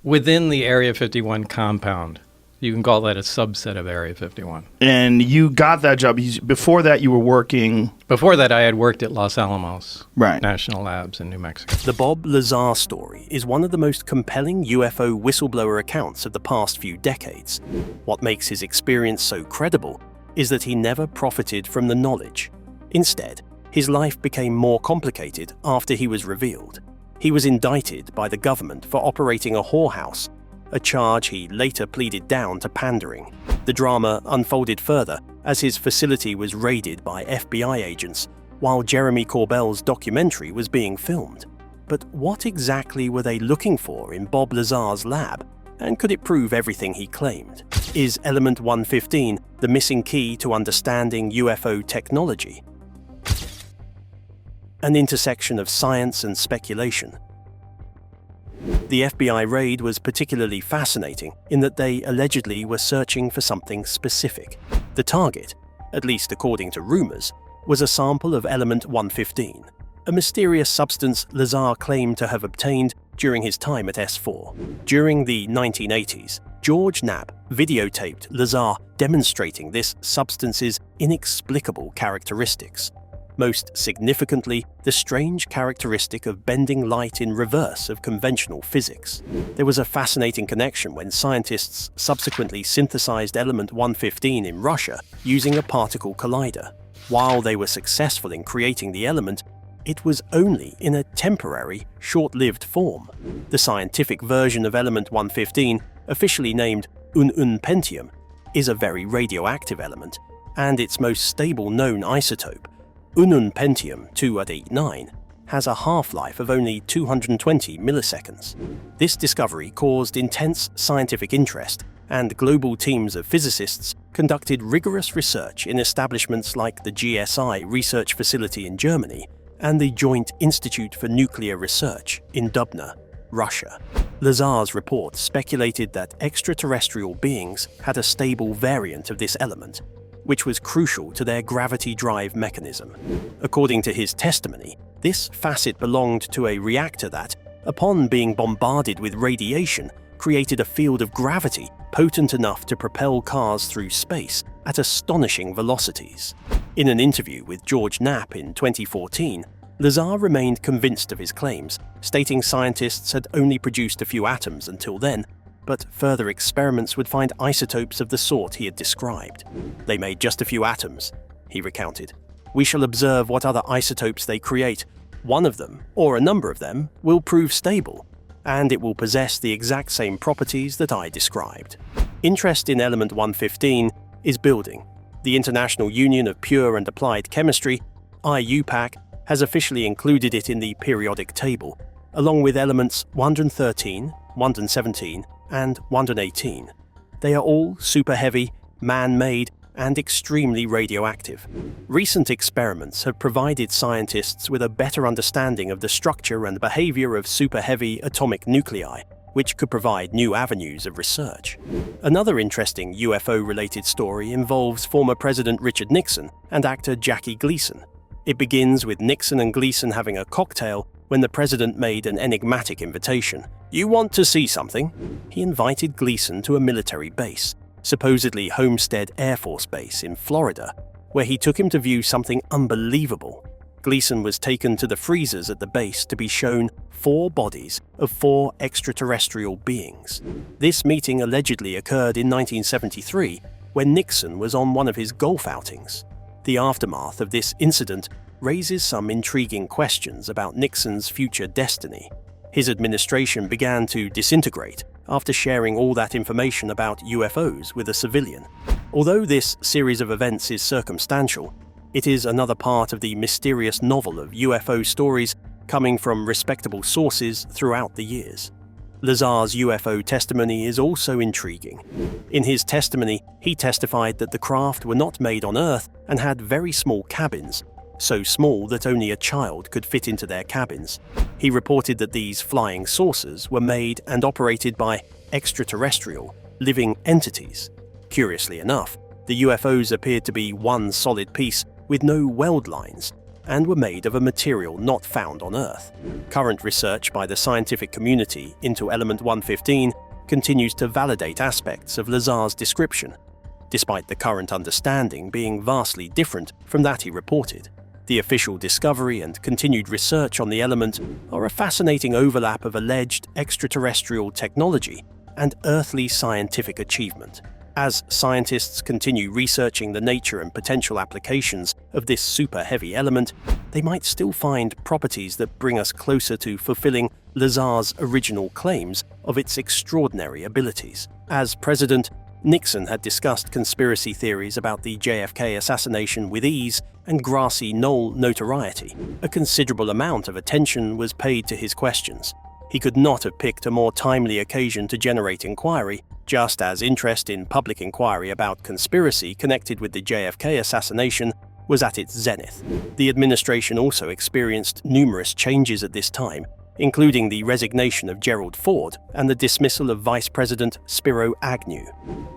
Within the Area 51 compound. You can call that a subset of Area 51. And you got that job. Before that, you were working... Before that, I had worked at Los Alamos right. National Labs in New Mexico. The Bob Lazar story is one of the most compelling UFO whistleblower accounts of the past few decades. What makes his experience so credible is that he never profited from the knowledge. Instead, his life became more complicated after he was revealed. He was indicted by the government for operating a whorehouse, a charge he later pleaded down to pandering. The drama unfolded further as his facility was raided by FBI agents while Jeremy Corbell's documentary was being filmed. But what exactly were they looking for in Bob Lazar's lab, and could it prove everything he claimed? Is Element 115 the missing key to understanding UFO technology? An intersection of science and speculation. The FBI raid was particularly fascinating in that they allegedly were searching for something specific. The target, at least according to rumors, was a sample of Element 115, a mysterious substance Lazar claimed to have obtained during his time at S4. During the 1980s, George Knapp videotaped Lazar demonstrating this substance's inexplicable characteristics. Most significantly, the strange characteristic of bending light in reverse of conventional physics. There was a fascinating connection when scientists subsequently synthesized Element 115 in Russia using a particle collider. While they were successful in creating the element, it was only in a temporary, short-lived form. The scientific version of Element 115, officially named unpentium, is a very radioactive element, and its most stable known isotope, unpentium 289, has a half-life of only 220 milliseconds. This discovery caused intense scientific interest, and global teams of physicists conducted rigorous research in establishments like the GSI research facility in Germany and the Joint Institute for Nuclear Research in Dubna, Russia. Lazar's report speculated that extraterrestrial beings had a stable variant of this element, which was crucial to their gravity drive mechanism. According to his testimony, this facet belonged to a reactor that, upon being bombarded with radiation, created a field of gravity potent enough to propel cars through space at astonishing velocities. In an interview with George Knapp in 2014, Lazar remained convinced of his claims, stating scientists had only produced a few atoms until then, but further experiments would find isotopes of the sort he had described. They made just a few atoms, he recounted. We shall observe what other isotopes they create. One of them, or a number of them, will prove stable, and it will possess the exact same properties that I described. Interest in Element 115 is building. The International Union of Pure and Applied Chemistry, IUPAC, has officially included it in the periodic table, along with elements 113, 117, and 118. They are all super heavy, man-made, and extremely radioactive. Recent experiments have provided scientists with a better understanding of the structure and behavior of super heavy atomic nuclei, which could provide new avenues of research. Another interesting UFO-related story involves former President Richard Nixon and actor Jackie Gleason. It begins with Nixon and Gleason having a cocktail when the president made an enigmatic invitation. You want to see something? He invited Gleason to a military base, supposedly Homestead Air Force Base in Florida, where he took him to view something unbelievable. Gleason was taken to the freezers at the base to be shown 4 bodies of 4 extraterrestrial beings. This meeting allegedly occurred in 1973, when Nixon was on one of his golf outings. The aftermath of this incident raises some intriguing questions about Nixon's future destiny. His administration began to disintegrate after sharing all that information about UFOs with a civilian. Although this series of events is circumstantial, it is another part of the mysterious novel of UFO stories coming from respectable sources throughout the years. Lazar's UFO testimony is also intriguing. In his testimony, he testified that the craft were not made on Earth and had very small cabins, so small that only a child could fit into their cabins. He reported that these flying saucers were made and operated by extraterrestrial, living entities. Curiously enough, the UFOs appeared to be one solid piece with no weld lines, and were made of a material not found on Earth. Current research by the scientific community into element 115 continues to validate aspects of Lazar's description, despite the current understanding being vastly different from that he reported. The official discovery and continued research on the element are a fascinating overlap of alleged extraterrestrial technology and earthly scientific achievement. As scientists continue researching the nature and potential applications of this super-heavy element, they might still find properties that bring us closer to fulfilling Lazar's original claims of its extraordinary abilities. As president, Nixon had discussed conspiracy theories about the JFK assassination with ease and grassy knoll notoriety. A considerable amount of attention was paid to his questions. He could not have picked a more timely occasion to generate inquiry, just as interest in public inquiry about conspiracy connected with the JFK assassination was at its zenith. The administration also experienced numerous changes at this time, including the resignation of Gerald Ford and the dismissal of Vice President Spiro Agnew.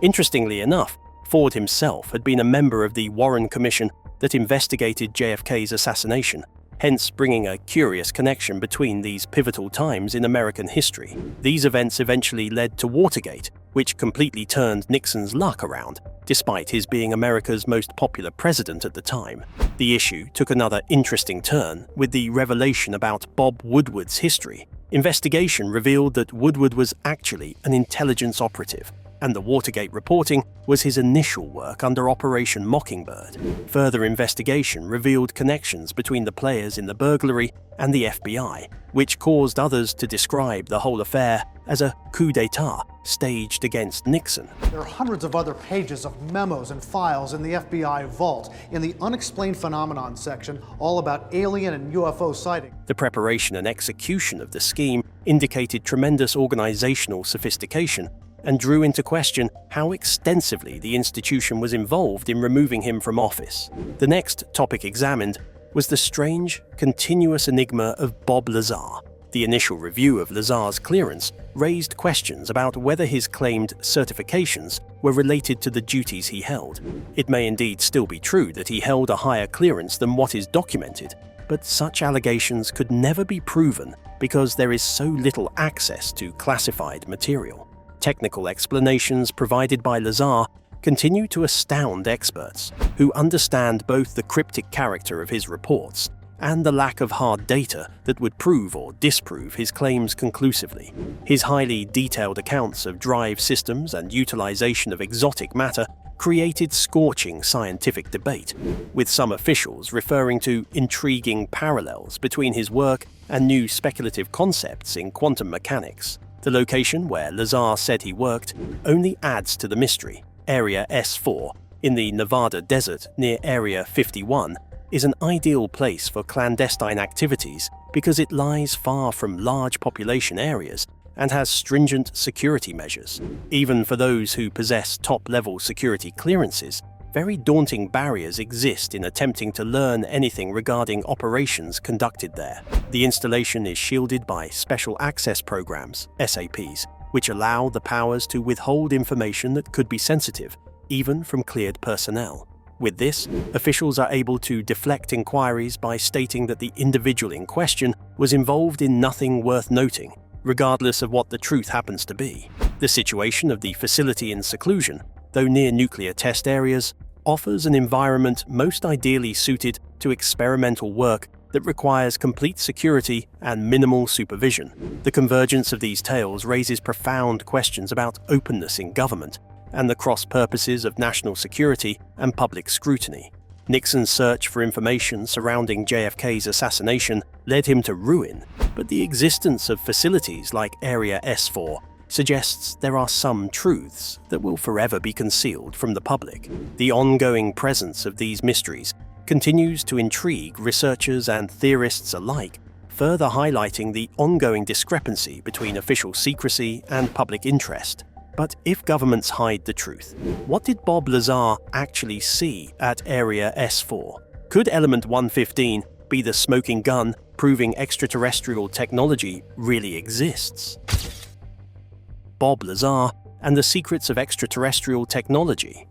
Interestingly enough, Ford himself had been a member of the Warren Commission that investigated JFK's assassination, hence bringing a curious connection between these pivotal times in American history. These events eventually led to Watergate, which completely turned Nixon's luck around, despite his being America's most popular president at the time. The issue took another interesting turn with the revelation about Bob Woodward's history. Investigation revealed that Woodward was actually an intelligence operative, and the Watergate reporting was his initial work under Operation Mockingbird. Further investigation revealed connections between the players in the burglary and the FBI, which caused others to describe the whole affair as a coup d'etat staged against Nixon. There are hundreds of other pages of memos and files in the FBI vault in the Unexplained Phenomenon section, all about alien and UFO sightings. The preparation and execution of the scheme indicated tremendous organizational sophistication and drew into question how extensively the institution was involved in removing him from office. The next topic examined was the strange, continuous enigma of Bob Lazar. The initial review of Lazar's clearance raised questions about whether his claimed certifications were related to the duties he held. It may indeed still be true that he held a higher clearance than what is documented, but such allegations could never be proven because there is so little access to classified material. Technical explanations provided by Lazar continue to astound experts who understand both the cryptic character of his reports and the lack of hard data that would prove or disprove his claims conclusively. His highly detailed accounts of drive systems and utilization of exotic matter created scorching scientific debate, with some officials referring to intriguing parallels between his work and new speculative concepts in quantum mechanics. The location where Lazar said he worked only adds to the mystery. Area S4, in the Nevada desert near Area 51, is an ideal place for clandestine activities because it lies far from large population areas and has stringent security measures. Even for those who possess top-level security clearances, very daunting barriers exist in attempting to learn anything regarding operations conducted there. The installation is shielded by Special Access Programs, SAPs, which allow the powers to withhold information that could be sensitive, even from cleared personnel. With this, officials are able to deflect inquiries by stating that the individual in question was involved in nothing worth noting, regardless of what the truth happens to be. The situation of the facility in seclusion, though near nuclear test areas, offers an environment most ideally suited to experimental work that requires complete security and minimal supervision. The convergence of these tales raises profound questions about openness in government and the cross-purposes of national security and public scrutiny. Nixon's search for information surrounding JFK's assassination led him to ruin, but the existence of facilities like Area S4 suggests there are some truths that will forever be concealed from the public. The ongoing presence of these mysteries continues to intrigue researchers and theorists alike, further highlighting the ongoing discrepancy between official secrecy and public interest. But if governments hide the truth, what did Bob Lazar actually see at Area S4? Could Element 115 be the smoking gun proving extraterrestrial technology really exists? Bob Lazar and the secrets of extraterrestrial technology.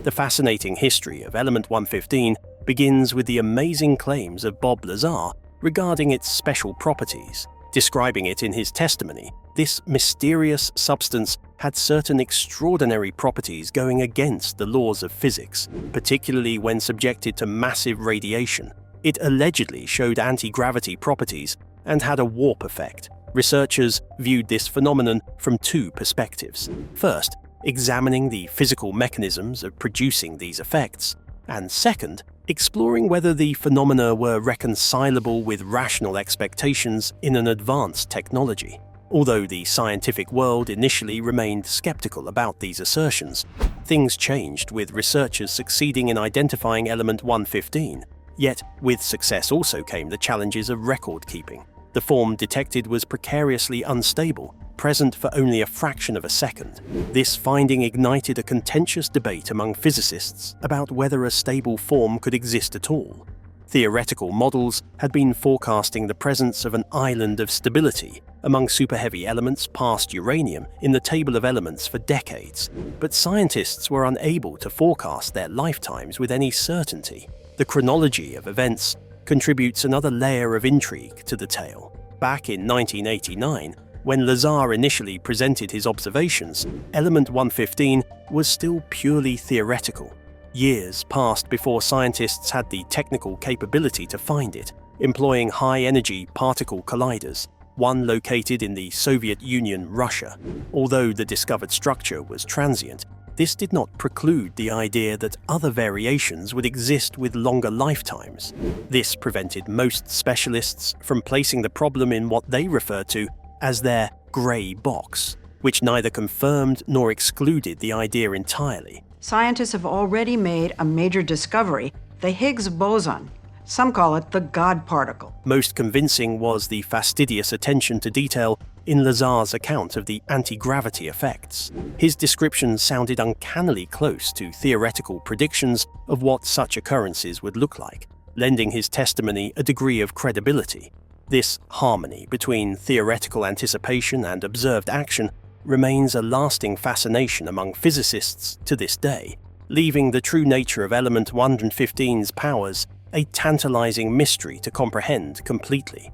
The fascinating history of Element 115 begins with the amazing claims of Bob Lazar regarding its special properties. Describing it in his testimony, this mysterious substance had certain extraordinary properties going against the laws of physics, particularly when subjected to massive radiation. It allegedly showed anti-gravity properties and had a warp effect. Researchers viewed this phenomenon from two perspectives. First, examining the physical mechanisms of producing these effects, and second, exploring whether the phenomena were reconcilable with rational expectations in an advanced technology. Although the scientific world initially remained skeptical about these assertions, things changed with researchers succeeding in identifying element 115. Yet, with success also came the challenges of record keeping. The form detected was precariously unstable, present for only a fraction of a second. This finding ignited a contentious debate among physicists about whether a stable form could exist at all. Theoretical models had been forecasting the presence of an island of stability among superheavy elements past uranium in the table of elements for decades, but scientists were unable to forecast their lifetimes with any certainty. The chronology of events contributes another layer of intrigue to the tale. Back in 1989, when Lazar initially presented his observations, element 115 was still purely theoretical. Years passed before scientists had the technical capability to find it, employing high-energy particle colliders, one located in the Soviet Union, Russia. Although the discovered structure was transient, this did not preclude the idea that other variations would exist with longer lifetimes. This prevented most specialists from placing the problem in what they refer to as their grey box, which neither confirmed nor excluded the idea entirely. Scientists have already made a major discovery, the Higgs boson. Some call it the God particle. Most convincing was the fastidious attention to detail in Lazar's account of the anti-gravity effects. His description sounded uncannily close to theoretical predictions of what such occurrences would look like, lending his testimony a degree of credibility. This harmony between theoretical anticipation and observed action remains a lasting fascination among physicists to this day, leaving the true nature of element 115's powers a tantalizing mystery to comprehend completely.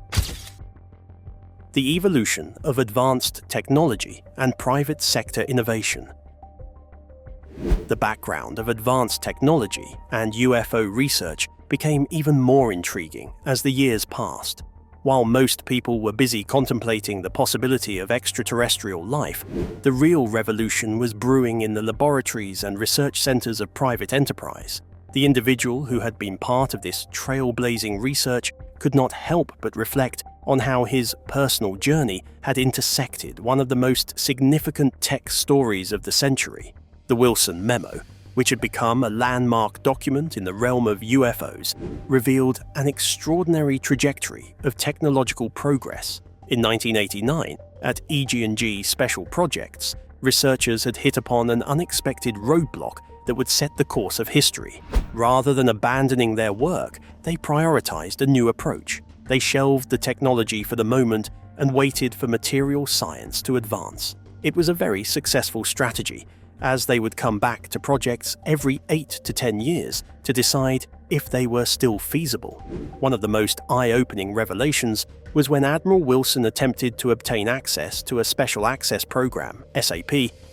The evolution of advanced technology and private sector innovation. The background of advanced technology and UFO research became even more intriguing as the years passed. While most people were busy contemplating the possibility of extraterrestrial life, the real revolution was brewing in the laboratories and research centers of private enterprise. The individual who had been part of this trailblazing research could not help but reflect on how his personal journey had intersected one of the most significant tech stories of the century. The Wilson Memo, which had become a landmark document in the realm of UFOs, revealed an extraordinary trajectory of technological progress. In 1989, at EG&G Special Projects, researchers had hit upon an unexpected roadblock that would set the course of history. Rather than abandoning their work, they prioritized a new approach. They shelved the technology for the moment and waited for material science to advance. It was a very successful strategy, as they would come back to projects every 8 to 10 years to decide if they were still feasible. One of the most eye-opening revelations was when Admiral Wilson attempted to obtain access to a Special Access Program, SAP,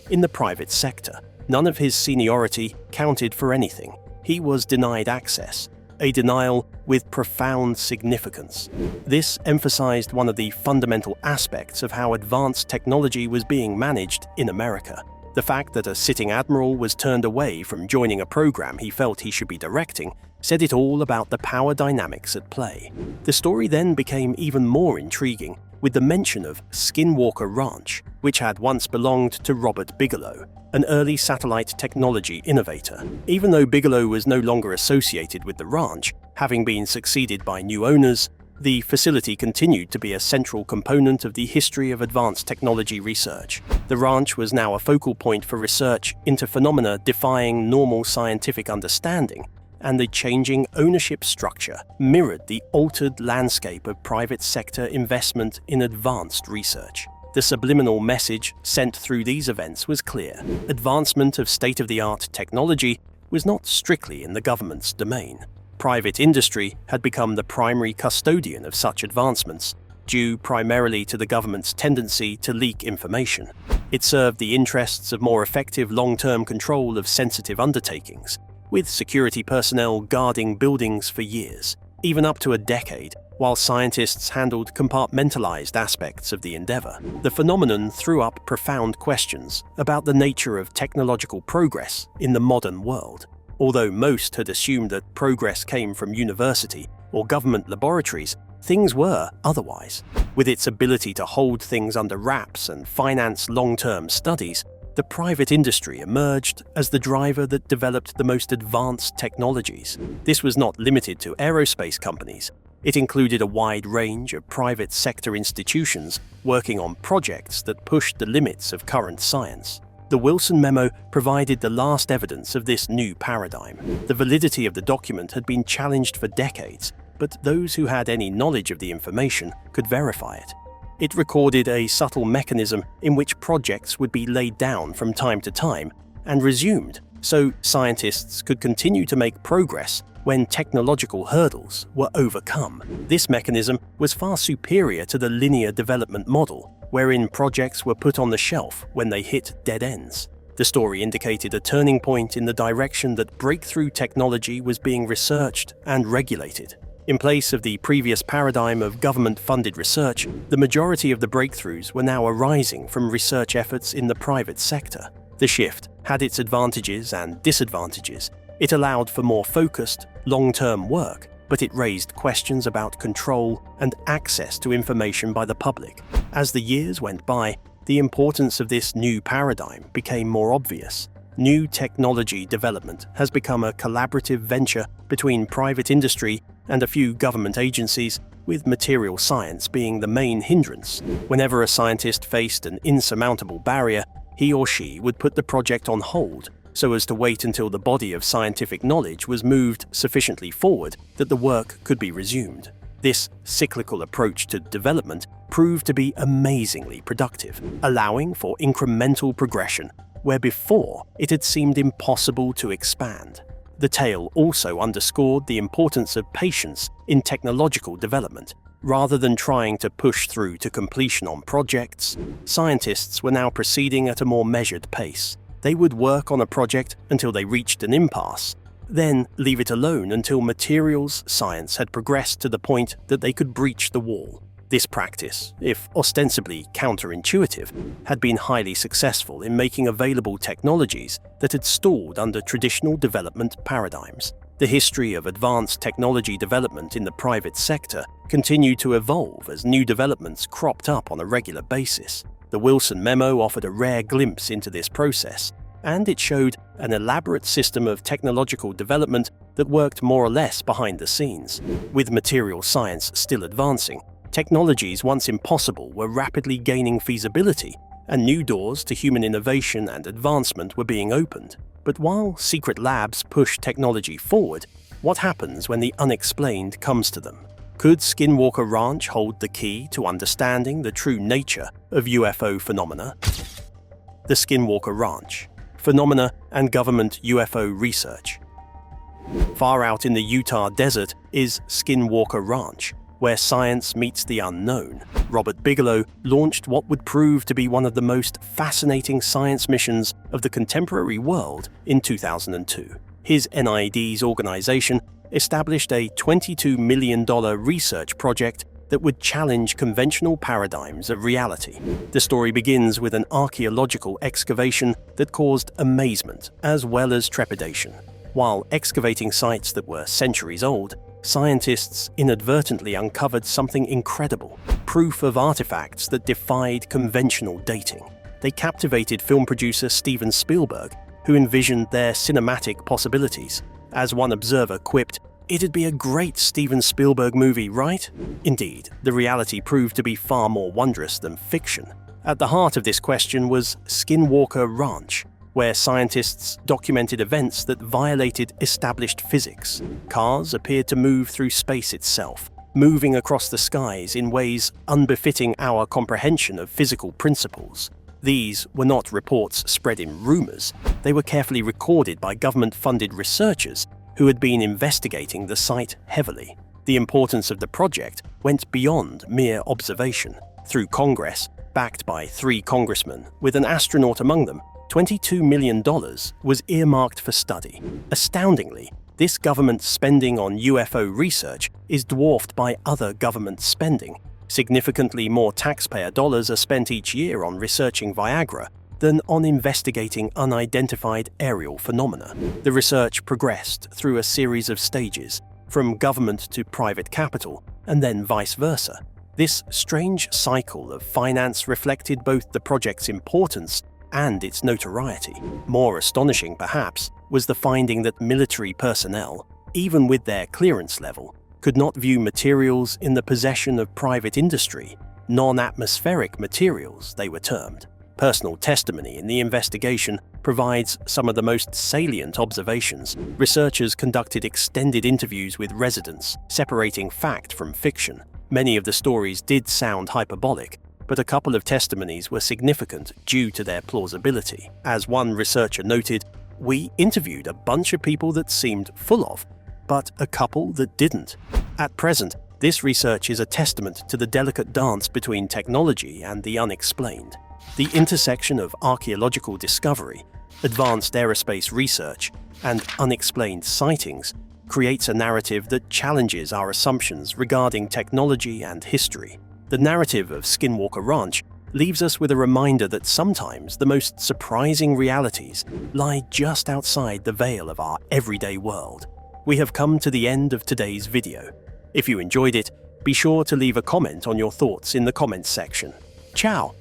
in the private sector. None of his seniority counted for anything. He was denied access, a denial with profound significance. This emphasized one of the fundamental aspects of how advanced technology was being managed in America. The fact that a sitting admiral was turned away from joining a program he felt he should be directing said it all about the power dynamics at play. The story then became even more intriguing with the mention of Skinwalker Ranch, which had once belonged to Robert Bigelow, an early satellite technology innovator. Even though Bigelow was no longer associated with the ranch, having been succeeded by new owners, the facility continued to be a central component of the history of advanced technology research. The ranch was now a focal point for research into phenomena defying normal scientific understanding, and the changing ownership structure mirrored the altered landscape of private sector investment in advanced research. The subliminal message sent through these events was clear. Advancement of state-of-the-art technology was not strictly in the government's domain. Private industry had become the primary custodian of such advancements, due primarily to the government's tendency to leak information. It served the interests of more effective long-term control of sensitive undertakings, with security personnel guarding buildings for years, even up to a decade, while scientists handled compartmentalized aspects of the endeavor. The phenomenon threw up profound questions about the nature of technological progress in the modern world. Although most had assumed that progress came from university or government laboratories, things were otherwise. With its ability to hold things under wraps and finance long-term studies, the private industry emerged as the driver that developed the most advanced technologies. This was not limited to aerospace companies. It included a wide range of private sector institutions working on projects that pushed the limits of current science. The Wilson Memo provided the last evidence of this new paradigm. The validity of the document had been challenged for decades, but those who had any knowledge of the information could verify it. It recorded a subtle mechanism in which projects would be laid down from time to time and resumed, so scientists could continue to make progress when technological hurdles were overcome. This mechanism was far superior to the linear development model, wherein projects were put on the shelf when they hit dead ends. The story indicated a turning point in the direction that breakthrough technology was being researched and regulated. In place of the previous paradigm of government-funded research, the majority of the breakthroughs were now arising from research efforts in the private sector. The shift had its advantages and disadvantages. It allowed for more focused, long-term work, but it raised questions about control and access to information by the public. As the years went by, the importance of this new paradigm became more obvious. New technology development has become a collaborative venture between private industry and a few government agencies, with material science being the main hindrance. Whenever a scientist faced an insurmountable barrier, he or she would put the project on hold so as to wait until the body of scientific knowledge was moved sufficiently forward that the work could be resumed. This cyclical approach to development proved to be amazingly productive, allowing for incremental progression where before it had seemed impossible to expand. The tale also underscored the importance of patience in technological development. Rather than trying to push through to completion on projects, scientists were now proceeding at a more measured pace. They would work on a project until they reached an impasse, then leave it alone until materials science had progressed to the point that they could breach the wall. This practice, if ostensibly counterintuitive, had been highly successful in making available technologies that had stalled under traditional development paradigms. The history of advanced technology development in the private sector continued to evolve as new developments cropped up on a regular basis. The Wilson Memo offered a rare glimpse into this process, and it showed an elaborate system of technological development that worked more or less behind the scenes. With material science still advancing, technologies once impossible were rapidly gaining feasibility, and new doors to human innovation and advancement were being opened. But while secret labs push technology forward, what happens when the unexplained comes to them? Could Skinwalker Ranch hold the key to understanding the true nature of UFO phenomena? The Skinwalker Ranch: Phenomena and Government UFO Research. Far out in the Utah desert is Skinwalker Ranch, where science meets the unknown. Robert Bigelow launched what would prove to be one of the most fascinating science missions of the contemporary world in 2002. His NID's organization established a $22 million research project that would challenge conventional paradigms of reality. The story begins with an archaeological excavation that caused amazement as well as trepidation. While excavating sites that were centuries old, scientists inadvertently uncovered something incredible: proof of artifacts that defied conventional dating. They captivated film producer Steven Spielberg, who envisioned their cinematic possibilities. As one observer quipped, "It'd be a great Steven Spielberg movie, right?" Indeed, the reality proved to be far more wondrous than fiction. At the heart of this question was Skinwalker Ranch, where scientists documented events that violated established physics. Cars appeared to move through space itself, moving across the skies in ways unbefitting our comprehension of physical principles. These were not reports spread in rumors. They were carefully recorded by government-funded researchers who had been investigating the site heavily. The importance of the project went beyond mere observation. Through Congress, backed by 3 congressmen, with an astronaut among them, $22 million was earmarked for study. Astoundingly, this government spending on UFO research is dwarfed by other government spending. Significantly more taxpayer dollars are spent each year on researching Viagra than on investigating unidentified aerial phenomena. The research progressed through a series of stages, from government to private capital, and then vice versa. This strange cycle of finance reflected both the project's importance and its notoriety. More astonishing, perhaps, was the finding that military personnel, even with their clearance level, could not view materials in the possession of private industry, non-atmospheric materials they were termed. Personal testimony in the investigation provides some of the most salient observations. Researchers conducted extended interviews with residents, separating fact from fiction. Many of the stories did sound hyperbolic, but a couple of testimonies were significant due to their plausibility. As one researcher noted, "We interviewed a bunch of people that seemed full of, but a couple that didn't." At present, this research is a testament to the delicate dance between technology and the unexplained. The intersection of archaeological discovery, advanced aerospace research, and unexplained sightings creates a narrative that challenges our assumptions regarding technology and history. The narrative of Skinwalker Ranch leaves us with a reminder that sometimes the most surprising realities lie just outside the veil of our everyday world. We have come to the end of today's video. If you enjoyed it, be sure to leave a comment on your thoughts in the comments section. Ciao!